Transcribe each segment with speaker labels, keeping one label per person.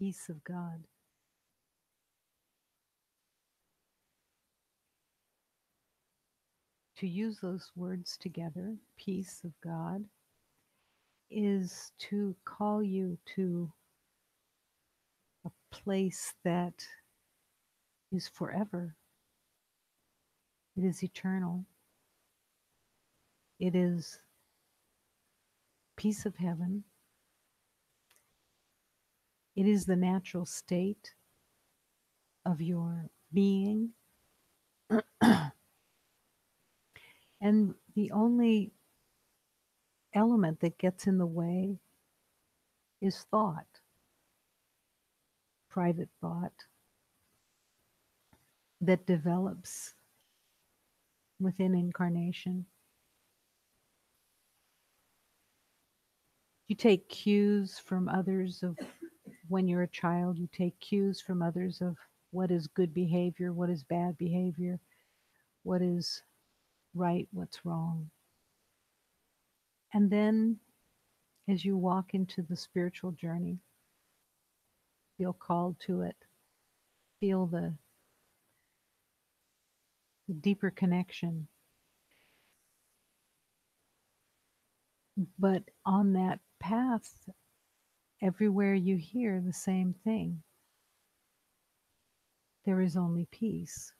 Speaker 1: peace of God. To use those words together, peace of God, is to call you to a place that is forever. It is eternal. It is peace of heaven. It is the natural state of your being. And the only element that gets in the way is thought, private thought that develops within incarnation. You take cues from others of when you're a child, you take cues from others of what is good behavior, what is bad behavior, what is right, what's wrong. And then as you walk into the spiritual journey, feel called to it, feel the deeper connection. But on that path, everywhere you hear the same thing, there is only peace.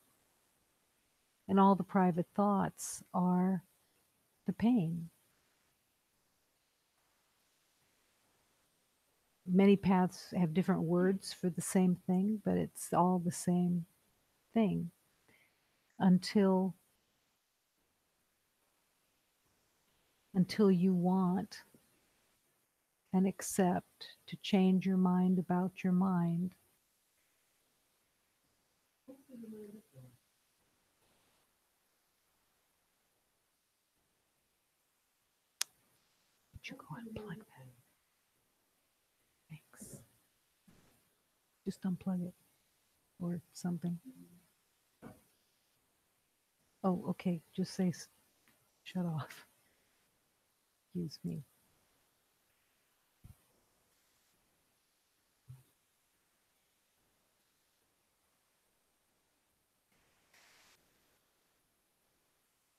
Speaker 1: And all the private thoughts are the pain. Many paths have different words for the same thing, but it's all the same thing until you want and accept to change your mind about your mind. Would you go unplug that? Thanks. Just unplug it or something. Oh, okay. Just say shut off. Excuse me.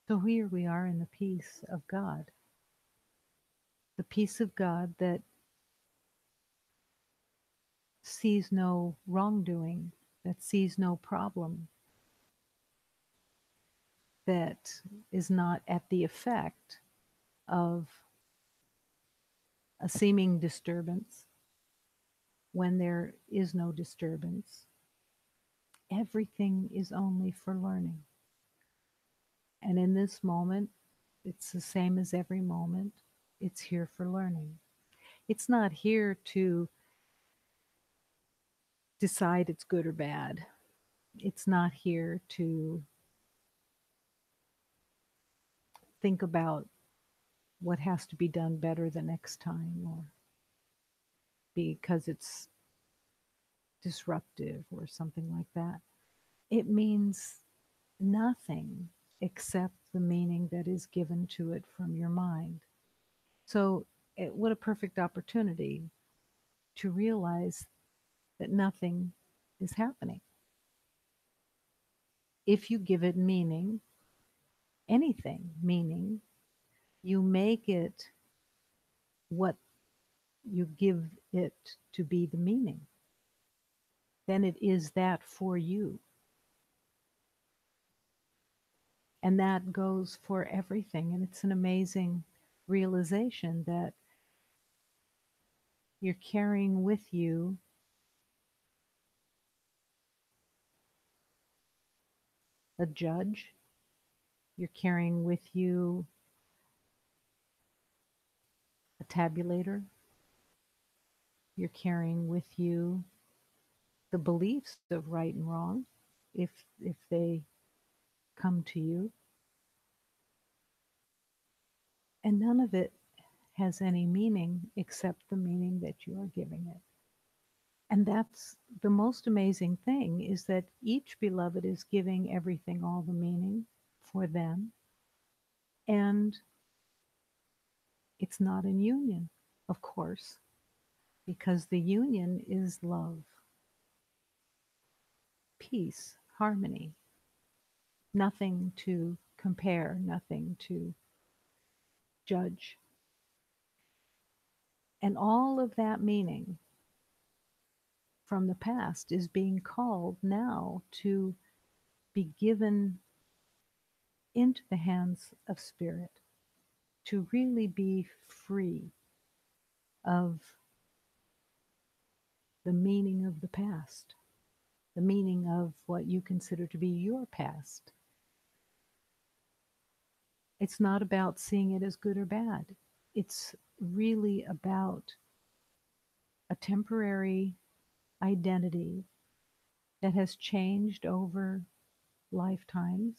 Speaker 1: So here we are in the peace of God. The peace of God that sees no wrongdoing, that sees no problem, that is not at the effect of a seeming disturbance when there is no disturbance. Everything is only for learning. And in this moment, it's the same as every moment. It's here for learning. It's not here to decide it's good or bad. It's not here to think about what has to be done better the next time or because it's disruptive or something like that. It means nothing except the meaning that is given to it from your mind. So, what a perfect opportunity to realize that nothing is happening. If you give it meaning, anything meaning, you make it what you give it to be the meaning. Then it is that for you. And that goes for everything. And it's an amazing realization that you're carrying with you a judge, you're carrying with you a tabulator, you're carrying with you the beliefs of right and wrong if they come to you. And none of it has any meaning except the meaning that you are giving it. And that's the most amazing thing is that each beloved is giving everything all the meaning for them. And it's not in union, of course. because the union is love, peace, harmony, nothing to compare, nothing to judge. And all of that meaning from the past is being called now to be given into the hands of spirit, to really be free of the meaning of the past, the meaning of what you consider to be your past. It's not about seeing it as good or bad. It's really about a temporary identity that has changed over lifetimes.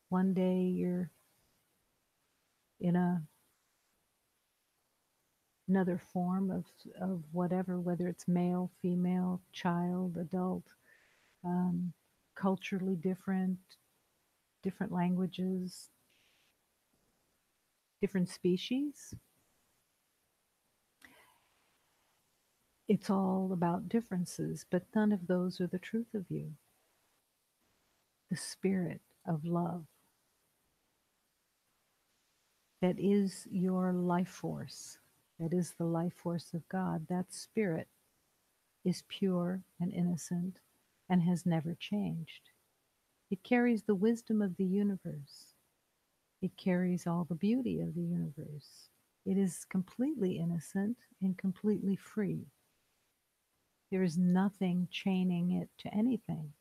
Speaker 1: One day you're in another form of whatever, whether it's male, female, child, adult, um, culturally different, different languages, different species. It's all about differences, but none of those are the truth of you. The spirit of love that is your life force, that is the life force of God, that spirit is pure and innocent and has never changed. It carries the wisdom of the universe. It carries all the beauty of the universe. It is completely innocent and completely free. There is nothing chaining it to anything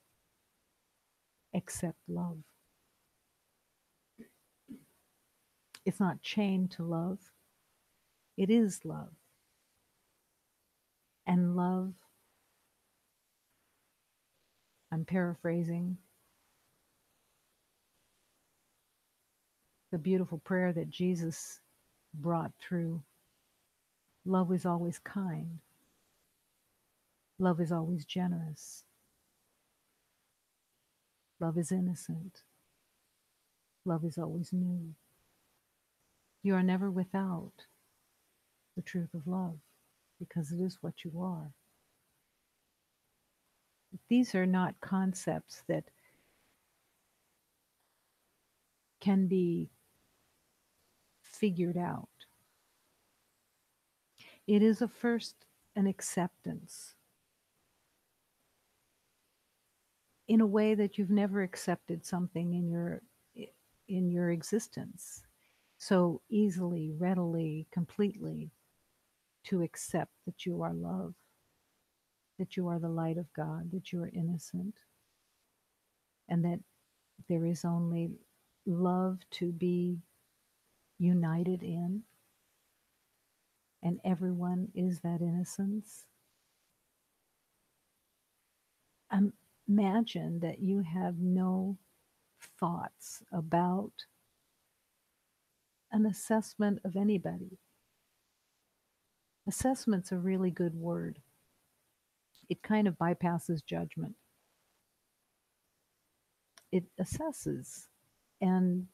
Speaker 1: except love. It's not chained to love. It is love. And love, I'm paraphrasing the beautiful prayer that Jesus brought through. Love is always kind. Love is always generous. Love is innocent. Love is always new. You are never without the truth of love because it is what you are. These are not concepts that can be figured out. It is a first an acceptance in a way that you've never accepted something in your existence so easily, readily, completely, to accept that you are love, that you are the light of God, that you are innocent, and that there is only love to be united in, and everyone is that innocence. Imagine that you have no thoughts about an assessment of anybody. Assessment's a really good word. It kind of bypasses judgment. It assesses. And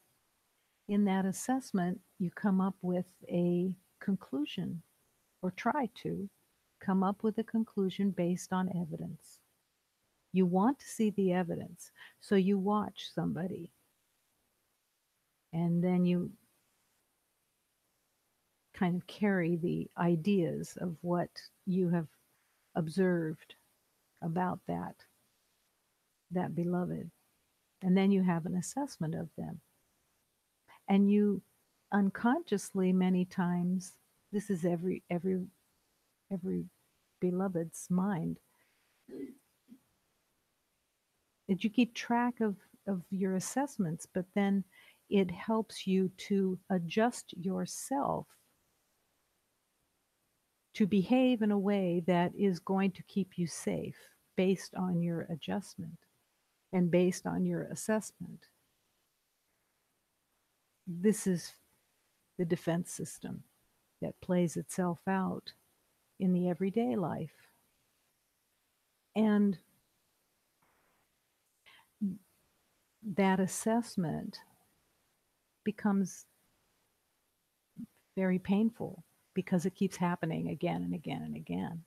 Speaker 1: in that assessment, you come up with a conclusion, or try to come up with a conclusion based on evidence. You want to see the evidence, so you watch somebody, and then you kind of carry the ideas of what you have observed about that beloved, and then you have an assessment of them, and you unconsciously many times, this is every beloved's mind, that you keep track of your assessments, but then it helps you to adjust yourself to behave in a way that is going to keep you safe based on your adjustment and based on your assessment. This is the defense system that plays itself out in the everyday life. And that assessment becomes very painful because it keeps happening again and again and again.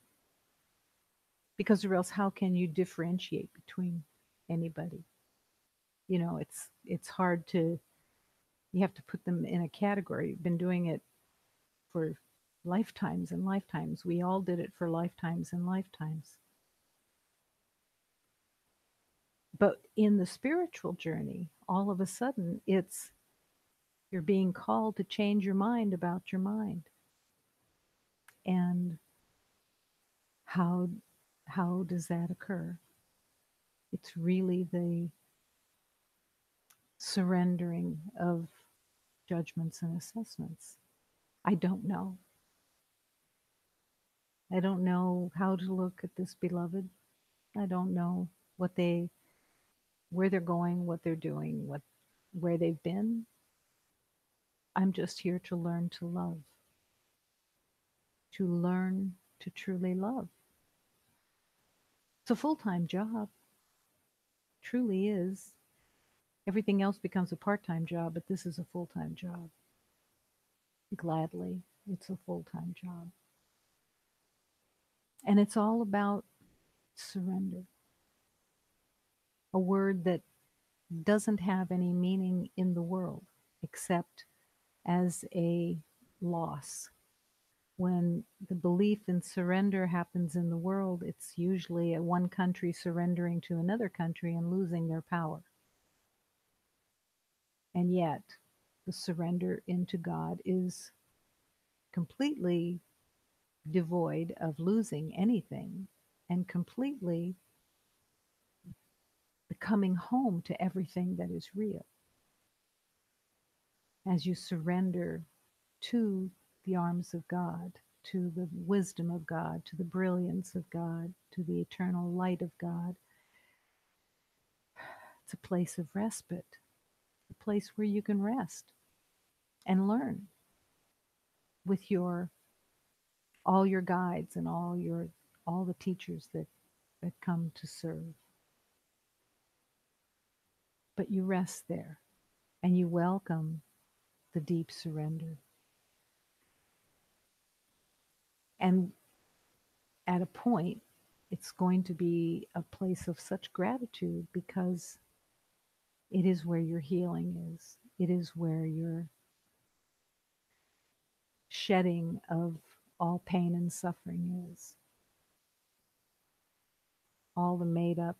Speaker 1: Because or else how can you differentiate between anybody? You know, it's hard to, you have to put them in a category. You've been doing it for lifetimes and lifetimes. We all did it for lifetimes and lifetimes. But in the spiritual journey, all of a sudden it's, you're being called to change your mind about your mind. And how how does that occur? It's really the surrendering of judgments and assessments. I don't know. I don't know how to look at this beloved. I don't know what they, where they're going, what they're doing, what, where they've been. I'm just here to learn to love, to learn to truly love. It's a full-time job, truly is. Everything else becomes a part-time job, but this is a full-time job. Gladly, it's a full-time job. And it's all about surrender. A word that doesn't have any meaning in the world except as a loss. When the belief in surrender happens in the world, it's usually a one country surrendering to another country and losing their power. And yet, the surrender into God is completely devoid of losing anything and completely the coming home to everything that is real. As you surrender to the arms of God, to the wisdom of God, to the brilliance of God, to the eternal light of God, it's a place of respite, a place where you can rest and learn with your, all your guides and all the teachers that come to serve. But you rest there and you welcome the deep surrender. And at a point, it's going to be a place of such gratitude because it is where your healing is. It is where your shedding of all pain and suffering is. All the made up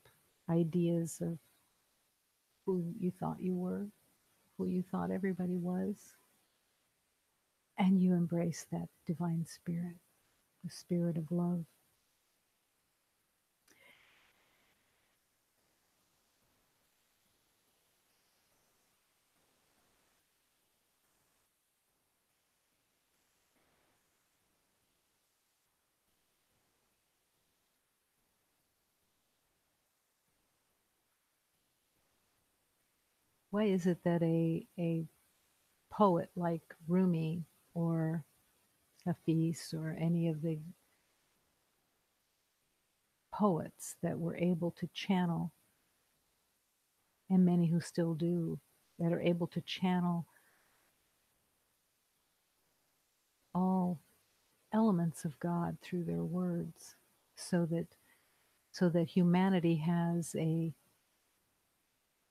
Speaker 1: ideas of who you thought you were, who you thought everybody was. And you embrace that divine spirit, the spirit of love. Why is it that a poet like Rumi or Hafiz or any of the poets that were able to channel, and many who still do, that are able to channel all elements of God through their words, so that humanity has a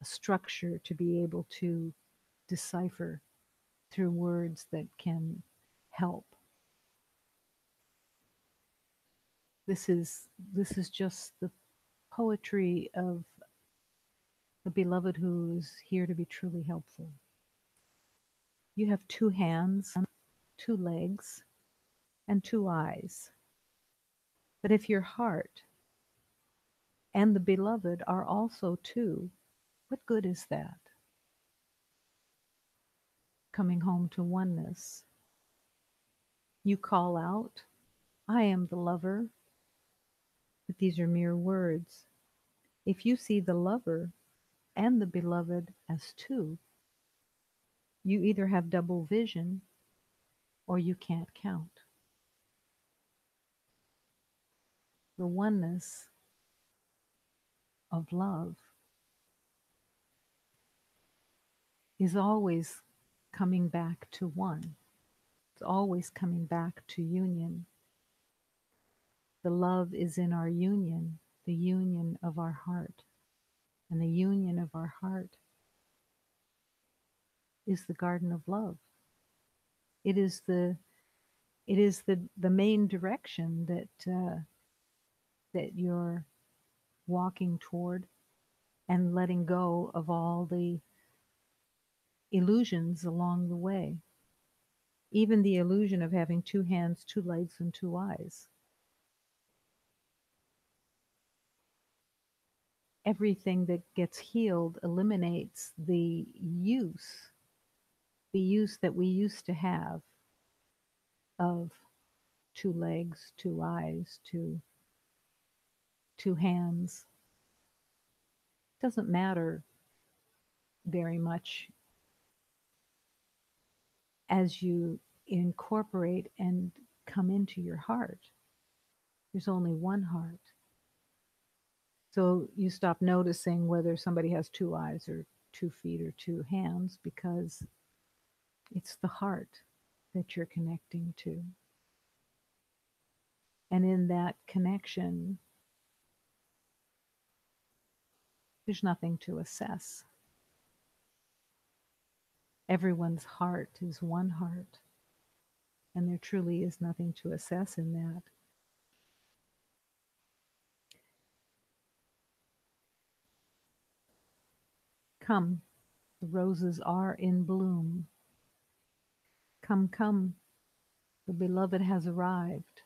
Speaker 1: structure to be able to decipher through words that can help. This is just the poetry of the beloved who's here to be truly helpful. You have two hands, two legs, and two eyes. But if your heart and the beloved are also two, what good is that? Coming home to oneness. You call out, I am the lover, but these are mere words. If you see the lover and the beloved as two, you either have double vision or you can't count. The oneness of love is always coming back to one. It's always coming back to union. The love is in our union, the union of our heart. And the union of our heart is the garden of love. It is the main direction that you're walking toward, and letting go of all the illusions along the way. Even the illusion of having two hands, two legs, and two eyes. Everything that gets healed eliminates the use that we used to have of two legs, two eyes, two hands. Doesn't matter very much as you incorporate and come into your heart. There's only one heart. So you stop noticing whether somebody has two eyes or 2 feet or two hands, because it's the heart that you're connecting to. And in that connection, there's nothing to assess. Everyone's heart is one heart, and there truly is nothing to assess in that. Come, the roses are in bloom. Come, come, the beloved has arrived.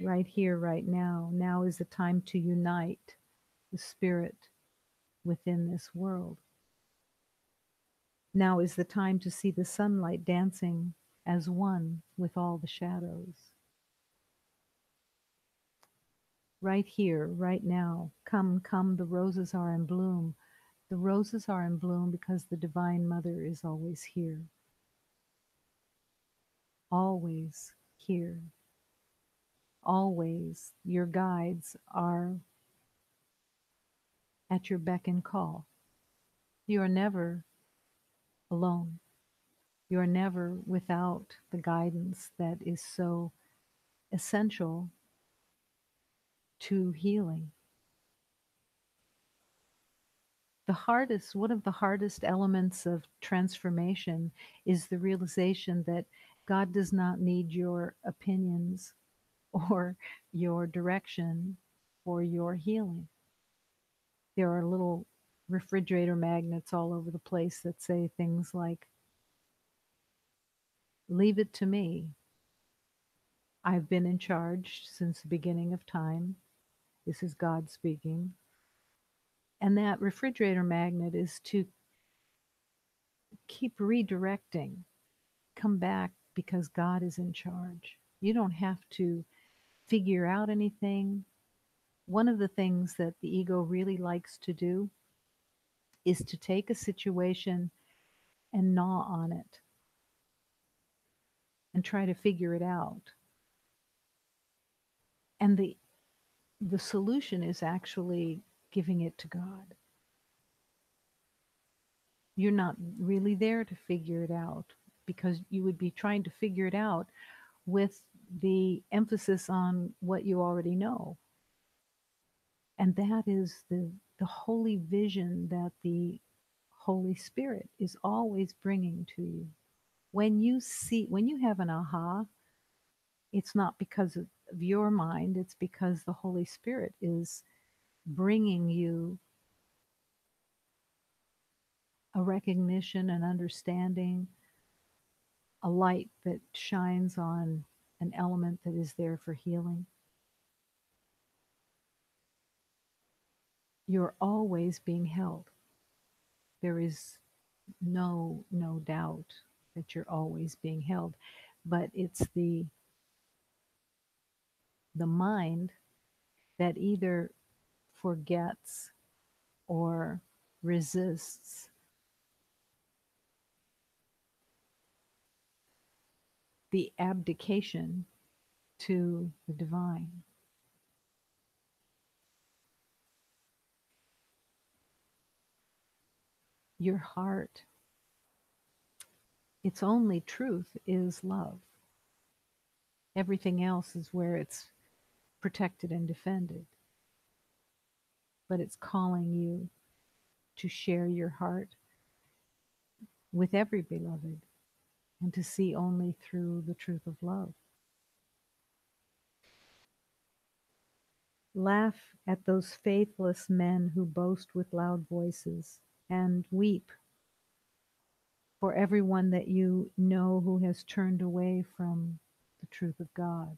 Speaker 1: Right here, right now. Now is the time to unite the spirit within this world. Now is the time to see the sunlight dancing as one with all the shadows. Right here, right now. Come, come, the roses are in bloom. The roses are in bloom because the Divine Mother is always here. Always here. Always your guides are at your beck and call. You are never alone. You are never without the guidance that is so essential to healing. One of the hardest elements of transformation is the realization that God does not need your opinions or your direction for your healing. There are little refrigerator magnets all over the place that say things like, leave it to me. I've been in charge since the beginning of time. This is God speaking. And that refrigerator magnet is to keep redirecting. Come back because God is in charge. You don't have to figure out anything. One of the things that the ego really likes to do is to take a situation and gnaw on it and try to figure it out. And the solution is actually giving it to God. You're not really there to figure it out, because you would be trying to figure it out with the emphasis on what you already know. And that is the holy vision that the Holy Spirit is always bringing to you. When you have an aha, it's not because of your mind, it's because the Holy Spirit is bringing you a recognition, an understanding, a light that shines on an element that is there for healing. You're always being held. There is no doubt that you're always being held, but it's the mind that either forgets or resists the abdication to the divine. Your heart Its only truth is love. Everything else is where it's protected and defended. But it's calling you to share your heart with every beloved and to see only through the truth of love. Laugh at those faithless men who boast with loud voices, and weep for everyone that you know who has turned away from the truth of God.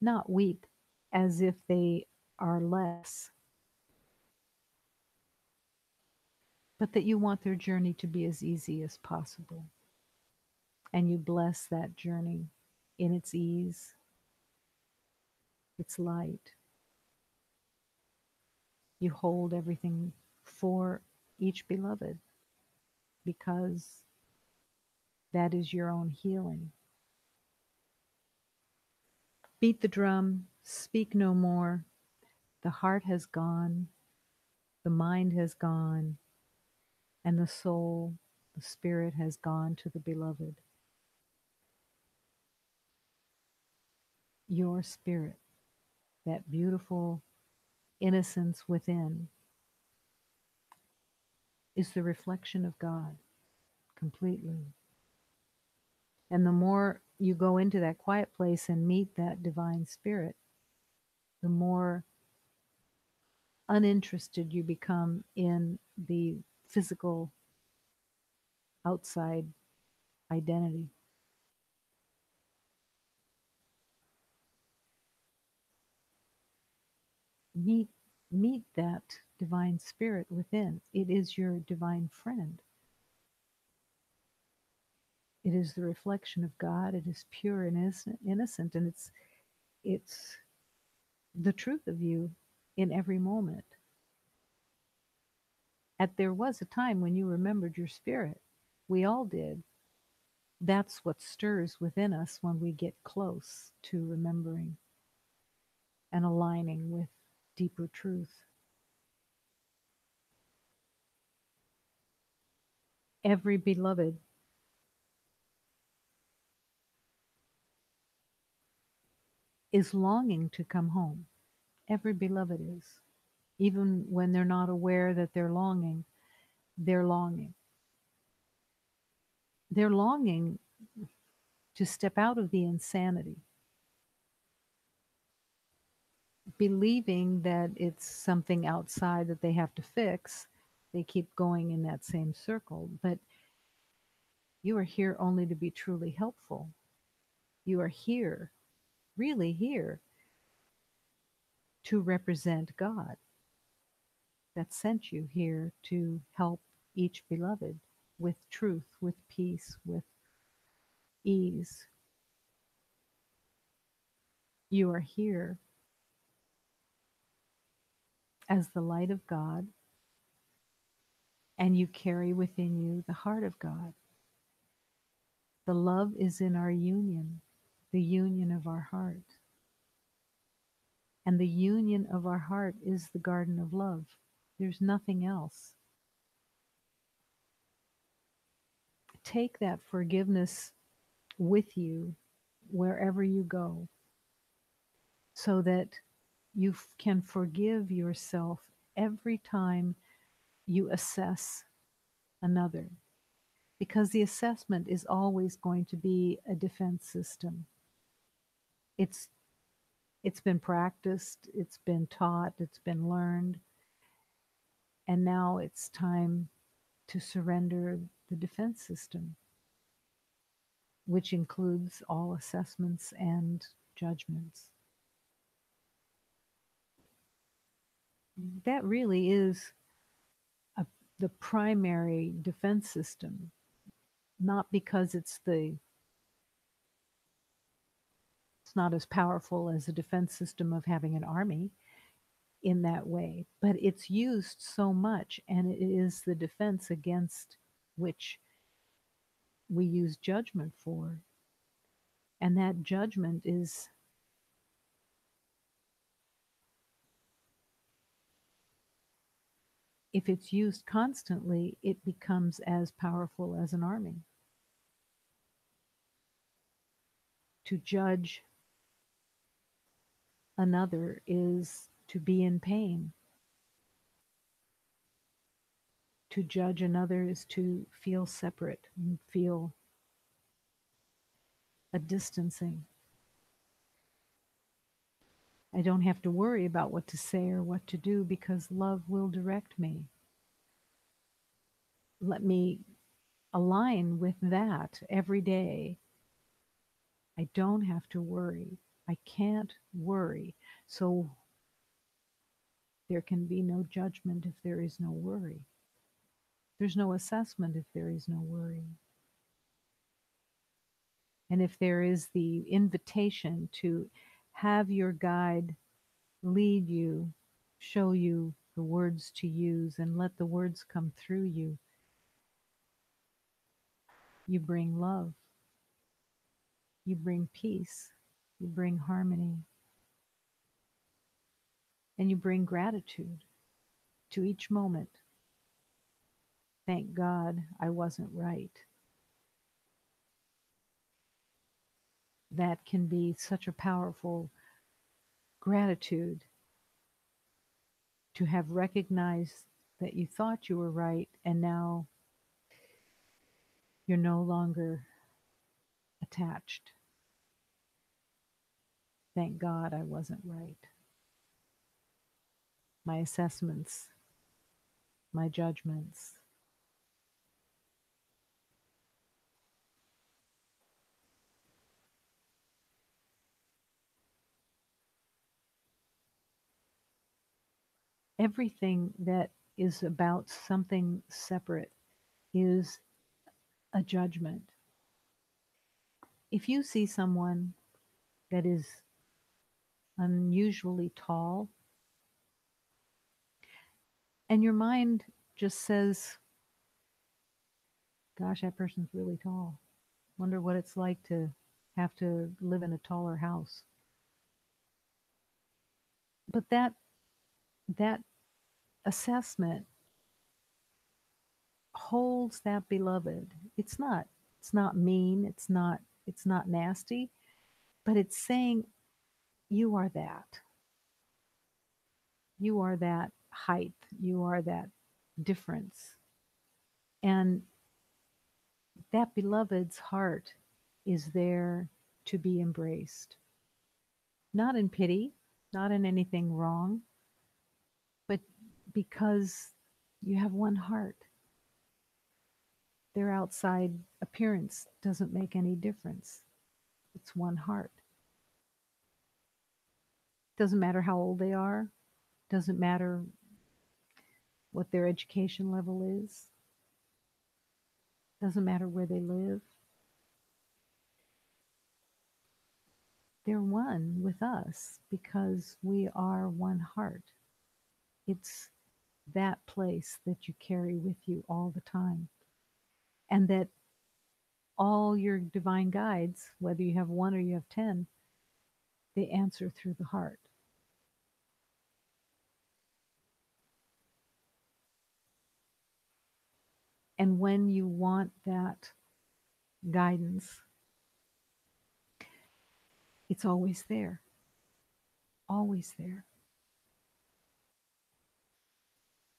Speaker 1: Not weep as if they are less, but that you want their journey to be as easy as possible. And you bless that journey in its ease, its light. You hold everything for each beloved because that is your own healing. Beat the drum, speak no more. The heart has gone, the mind has gone, and the soul, the spirit has gone to the beloved. Your spirit, that beautiful innocence within, is the reflection of God completely. And the more you go into that quiet place and meet that divine spirit, the more uninterested you become in the physical outside identity. Meet meet that divine spirit within. It is your divine friend. It is the reflection of God. It is pure and innocent, and it's the truth of you in every moment. There was a time when you remembered your spirit. We all did. That's what stirs within us when we get close to remembering and aligning with deeper truth. Every beloved is longing to come home. Every beloved is. Even when they're not aware that they're longing, they're longing. They're longing to step out of the insanity, believing that it's something outside that they have to fix. They keep going in that same circle. But you are here only to be truly helpful. You are here, really here, to represent God that sent you here to help each beloved with truth, with peace, with ease. You are here as the light of God, and you carry within you the heart of God. The love is in our union, the union of our heart. And the union of our heart is the garden of love. There's nothing else. Take that forgiveness with you wherever you go so that you can forgive yourself every time you assess another. Because the assessment is always going to be a defense system. It's it's been practiced, it's been taught, it's been learned, and now it's time to surrender the defense system, which includes all assessments and judgments. That really is a, the primary defense system, not because it's not as powerful as the defense system of having an army in that way, but it's used so much, and it is the defense against which we use judgment for. And that judgment if it's used constantly, it becomes as powerful as an army. To judge another is to be in pain. To judge another is to feel separate and feel a distancing. I don't have to worry about what to say or what to do because love will direct me. Let me align with that every day. I don't have to worry. I can't worry. So there can be no judgment if there is no worry. There's no assessment if there is no worry. And if there is the invitation to have your guide lead you, show you the words to use, and let the words come through you, you bring love, you bring peace, you bring harmony, and you bring gratitude to each moment. Thank God I wasn't right. That can be such a powerful gratitude to have recognized that you thought you were right and now you're no longer attached. Thank God I wasn't right. My assessments, my judgments, everything that is about something separate is a judgment. If you see someone that is unusually tall and your mind just says, gosh, that person's really tall. Wonder what it's like to have to live in a taller house. But that assessment holds that beloved. It's not mean, it's not nasty, but it's saying you are that. You are that height, you are that difference. And that beloved's heart is there to be embraced. Not in pity, not in anything wrong, but because you have one heart. Their outside appearance doesn't make any difference. It's one heart. Doesn't matter how old they are, doesn't matter what their education level is, doesn't matter where they live. They're one with us because we are one heart. It's that place that you carry with you all the time. And that all your divine guides, whether you have one or you have 10, they answer through the heart. And when you want that guidance, it's always there, always there.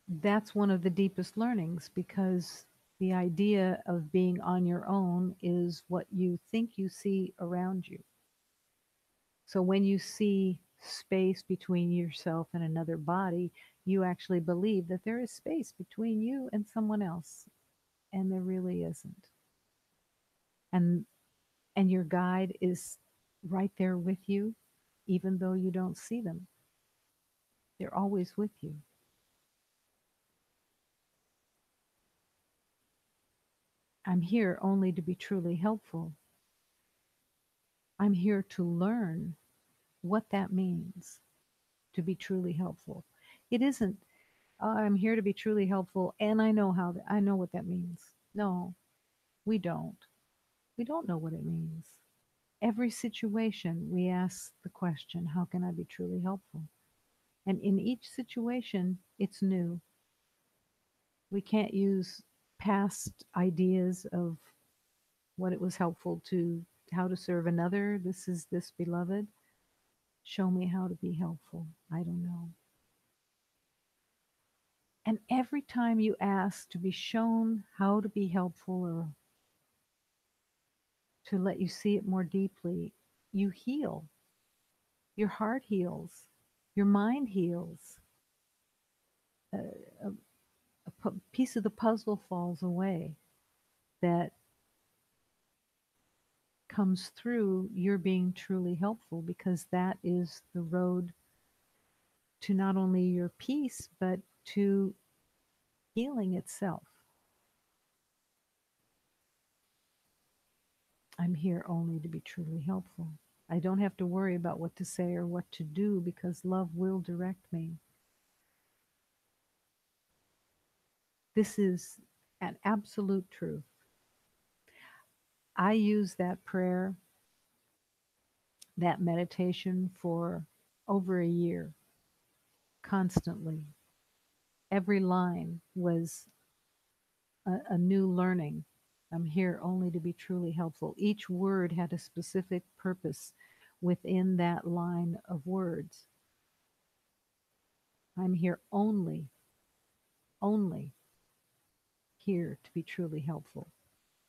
Speaker 1: That's one of the deepest learnings because the idea of being on your own is what you think you see around you. So when you see space between yourself and another body, you actually believe that there is space between you and someone else, and there really isn't. And and your guide is right there with you even though you don't see them. They're always with you. I'm here only to be truly helpful. I'm here to learn what that means to be truly helpful. It isn't, "Oh, I'm here to be truly helpful and I know what that means." No, we don't. We don't know what it means. Every situation we ask the question, how can I be truly helpful? And in each situation, it's new. We can't use past ideas of what it was helpful to, how to serve another. This is this, beloved. Show me how to be helpful. I don't know. And every time you ask to be shown how to be helpful or to let you see it more deeply, you heal. Your heart heals. Your mind heals. A, a, piece of the puzzle falls away that comes through your being truly helpful, because that is the road to not only your peace, but to healing itself. I'm here only to be truly helpful. I don't have to worry about what to say or what to do because love will direct me. This is an absolute truth. I use that prayer, that meditation for over a year, constantly. Every line was a new learning. I'm here only to be truly helpful. Each word had a specific purpose within that line of words. I'm here only here to be truly helpful.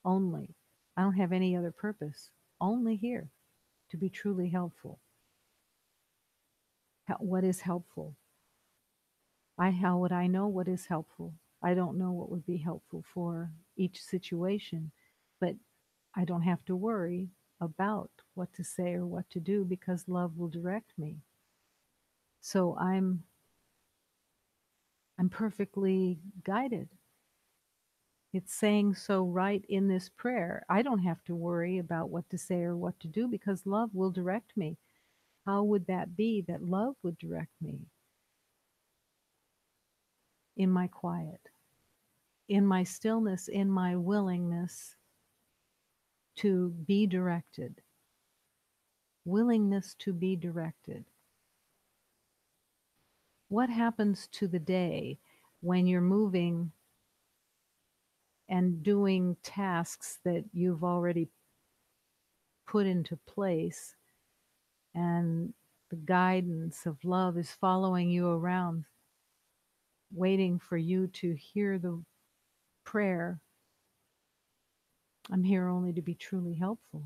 Speaker 1: Only. I don't have any other purpose. Only here to be truly helpful. What is helpful? How would I know what is helpful? I don't know what would be helpful for each situation, but I don't have to worry about what to say or what to do because love will direct me. So I'm perfectly guided. It's saying so right in this prayer. I don't have to worry about what to say or what to do because love will direct me. How would that be that love would direct me? In my quiet, in my stillness, in my willingness to be directed, willingness to be directed. What happens to the day when you're moving and doing tasks that you've already put into place and the guidance of love is following you around, waiting for you to hear the prayer, I'm here only to be truly helpful.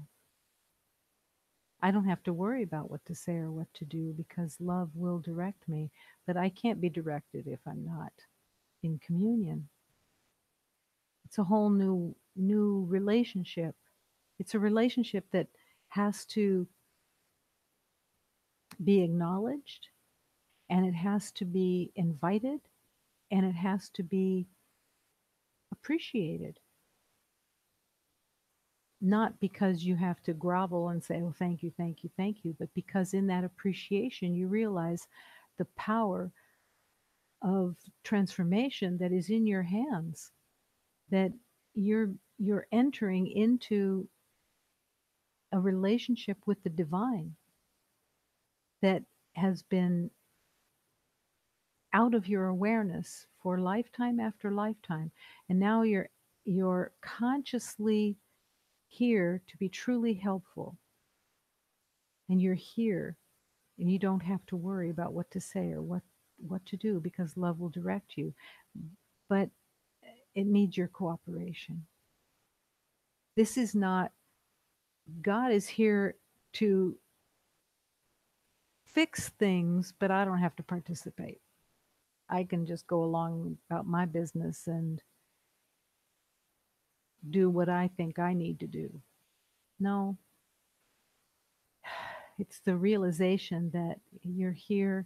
Speaker 1: I don't have to worry about what to say or what to do because love will direct me, but I can't be directed if I'm not in communion. It's a whole new relationship. It's a relationship that has to be acknowledged, and it has to be invited, and it has to be appreciated. Not because you have to grovel and say, oh, thank you, thank you, thank you, but because in that appreciation you realize the power of transformation that is in your hands, that you're entering into a relationship with the divine that has been out of your awareness for lifetime after lifetime, and now you're consciously here to be truly helpful, and you're here and you don't have to worry about what to say or what to do because love will direct you, but it needs your cooperation. This is not, God is here to fix things, but I don't have to participate. I can just go along about my business and do what I think I need to do. No, it's the realization that you're here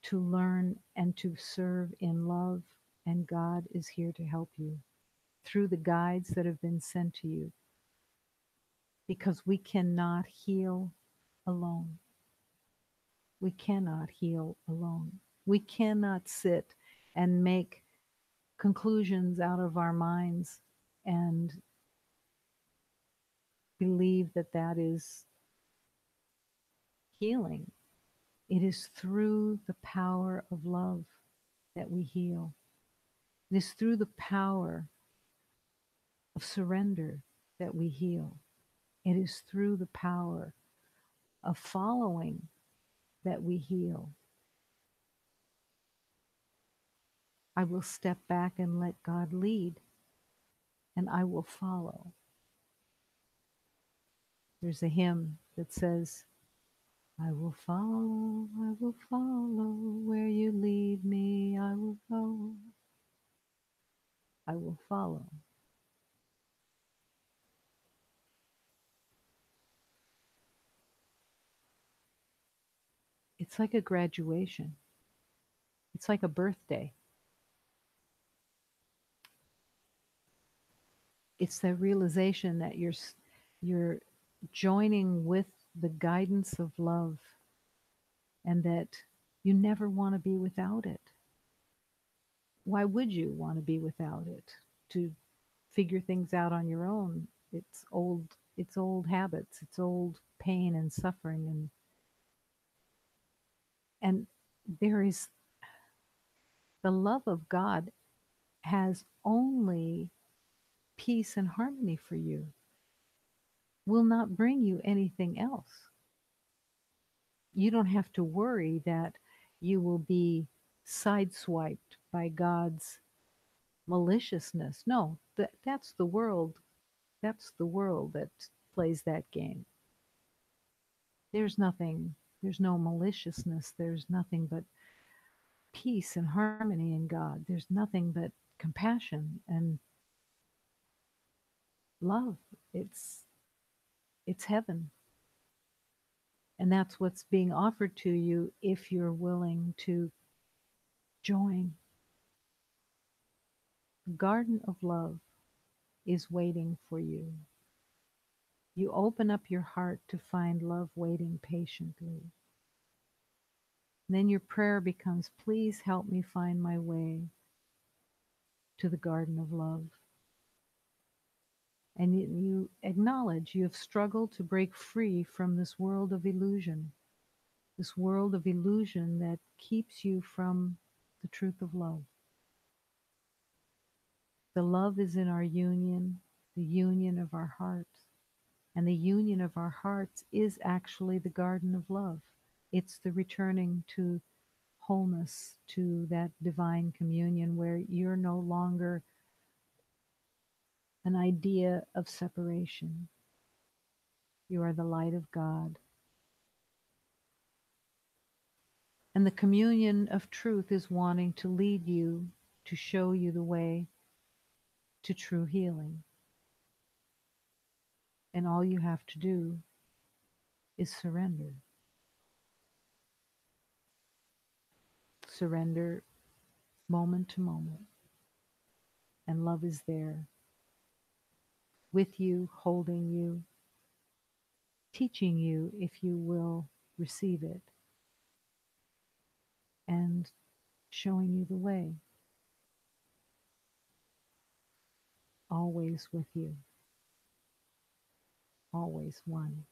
Speaker 1: to learn and to serve in love, and God is here to help you through the guides that have been sent to you, because we cannot heal alone. We cannot heal alone. We cannot sit and make conclusions out of our minds and believe that that is healing. It is through the power of love that we heal. It is through the power of surrender that we heal. It is through the power of following that we heal. I will step back and let God lead, and I will follow. There's a hymn that says, I will follow, where you lead me, I will go, I will follow. It's like a graduation. It's like a birthday. It's the realization that you're joining with the guidance of love, and that you never want to be without it. Why would you want to be without it? To figure things out on your own. It's old habits, it's old pain and suffering, and there is the love of God has only peace and harmony for you. Will not bring you anything else. You don't have to worry that you will be sideswiped by God's maliciousness. No, that's the world. That's the world that plays that game. There's nothing, there's no maliciousness, there's nothing but peace and harmony in God. There's nothing but compassion and love. It's it's heaven. And that's what's being offered to you if you're willing to join. The garden of love is waiting for you. You open up your heart to find love waiting patiently. Then your prayer becomes, please help me find my way to the garden of love. And you acknowledge you have struggled to break free from this world of illusion, this world of illusion that keeps you from the truth of love. The love is in our union, the union of our hearts. And the union of our hearts is actually the garden of love. It's the returning to wholeness, to that divine communion where you're no longer an idea of separation. You are the light of God. And the communion of truth is wanting to lead you, to show you the way to true healing. And all you have to do is surrender. Surrender moment to moment. And love is there with you, holding you, teaching you if you will receive it, and showing you the way. Always with you. Always one.